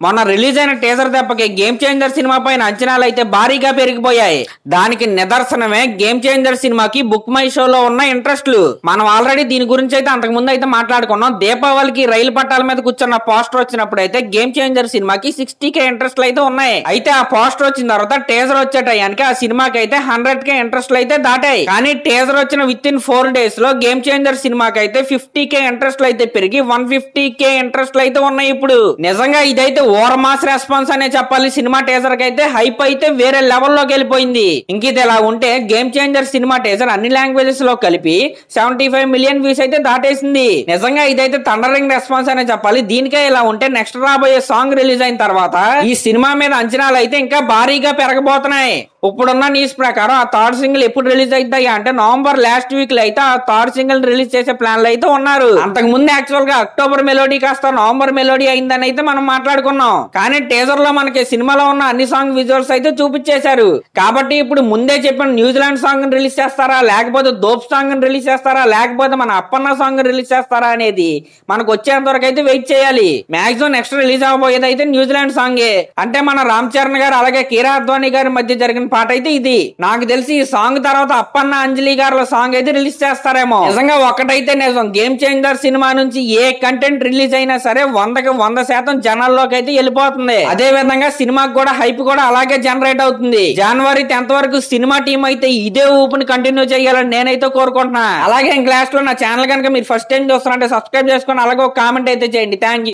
మొన్న రిలీజ్ అయిన టీజర్ దెబ్బకి గేమ్ చేంజర్ సినిమా పైన అంచనాలు అయితే భారీగా పెరిగిపోయాయి. దానికి నిదర్శనమే గేమ్ చేంజర్ సినిమాకి బుక్ మై షోలో ఉన్న ఇంట్రెస్ట్లు. మనం ఆల్రెడీ దీని గురించి అయితే అంతకు ముందు అయితే మాట్లాడుకున్నాం. దీపావళికి రైలు పట్టాల మీద కూర్చున్న పోస్టర్ వచ్చినప్పుడు అయితే గేమ్ చేంజర్ సినిమాకి 60K ఇంట్రెస్ట్లు అయితే ఉన్నాయి. అయితే ఆ పోస్టర్ వచ్చిన తర్వాత టీజర్ వచ్చే టయానికి ఆ సినిమాకి అయితే 100K ఇంట్రెస్ట్లు అయితే దాటాయి. కానీ టీజర్ వచ్చిన విత్ ఇన్ 4 days లో గేమ్ చేంజర్ సినిమాకి అయితే 50K ఇంట్రెస్ట్లు అయితే పెరిగి 150K ఇంట్రెస్ట్లు అయితే ఉన్నాయి. ఇప్పుడు నిజంగా ఇదైతే ఓవర్ మాస్ రెస్పాన్స్ అనే చెప్పాలి. సినిమా టీజర్ కి అయితే హైప్ అయితే వేరే లెవెల్లోకి వెళ్ళిపోయింది. ఇంక ఇది ఎలా ఉంటే గేమ్ చేంజర్ సినిమా టీజర్ అన్ని లాంగ్వేజెస్ లో కలిపి 75 million వ్యూస్ అయితే దాటేసింది. నిజంగా ఇదైతే థండరింగ్ రెస్పాన్స్ అనే చెప్పాలి. దీనికే ఇలా ఉంటే నెక్స్ట్ రాబోయే సాంగ్ రిలీజ్ అయిన తర్వాత ఈ సినిమా మీద అంచనాలు అయితే ఇంకా భారీగా పెరగబోతున్నాయి. ఇప్పుడున్న న్యూస్ ప్రకారం ఆ థర్డ్ సింగిల్ ఎప్పుడు రిలీజ్ అవుతాయి అంటే నవంబర్ లాస్ట్ వీక్ లో అయితే ఆ థర్డ్ సింగిల్ రిలీజ్ చేసే ప్లాన్ లో అయితే ఉన్నారు. అంతకు ముందు యాక్చువల్ గా అక్టోబర్ మెలోడీ కాస్త నవంబర్ మెలోడీ అయిందని అయితే మనం మాట్లాడుకున్నాం. కానీ టీజర్ లో మనకి సినిమాలో ఉన్న అన్ని సాంగ్ విజువల్స్ అయితే చూపించేశారు. కాబట్టి ఇప్పుడు ముందే చెప్పిన న్యూజిలాండ్ సాంగ్ రిలీజ్ చేస్తారా, లేకపోతే దోప్ సాంగ్ రిలీజ్ చేస్తారా, లేకపోతే మన అప్పన్న సాంగ్ రిలీజ్ చేస్తారా అనేది మనకు వచ్చేంత వరకు అయితే వెయిట్ చేయాలి. మాక్సిమం నెక్స్ట్ రిలీజ్ అవబోయేది అయితే న్యూజిలాండ్ సాంగే. అంటే మన రామ్ చరణ్ గారు అలాగే కీరా అద్వానీ గారి మధ్య జరిగిన పాట అయితే ఇది. నాకు తెలిసి ఈ సాంగ్ తర్వాత అప్పన్న అంజలి గారుల సాంగ్ అయితే రిలీజ్ చేస్తారేమో. నిజంగా ఒకటైతే నిజం, గేమ్ చేంజర్ సినిమా నుంచి ఏ కంటెంట్ రిలీజ్ అయినా సరే 100కి 100% జనాల్లోకి అయితే వెళ్ళిపోతుంది. అదే విధంగా సినిమాకి కూడా హైప్ కూడా అలాగే జనరేట్ అవుతుంది. జనవరి 10th వరకు సినిమా టీం అయితే ఇదే ఊపుని కంటిన్యూ చేయాలని నేనైతే కోరుకుంటున్నా. అలాగే లాస్ట్ లో నా ఛానల్ కనుక మీరు ఫస్ట్ టైం చూస్తారంటే సబ్స్క్రైబ్ చేసుకొని అలాగే ఒక కామెంట్ అయితే చేయండి. Thank you.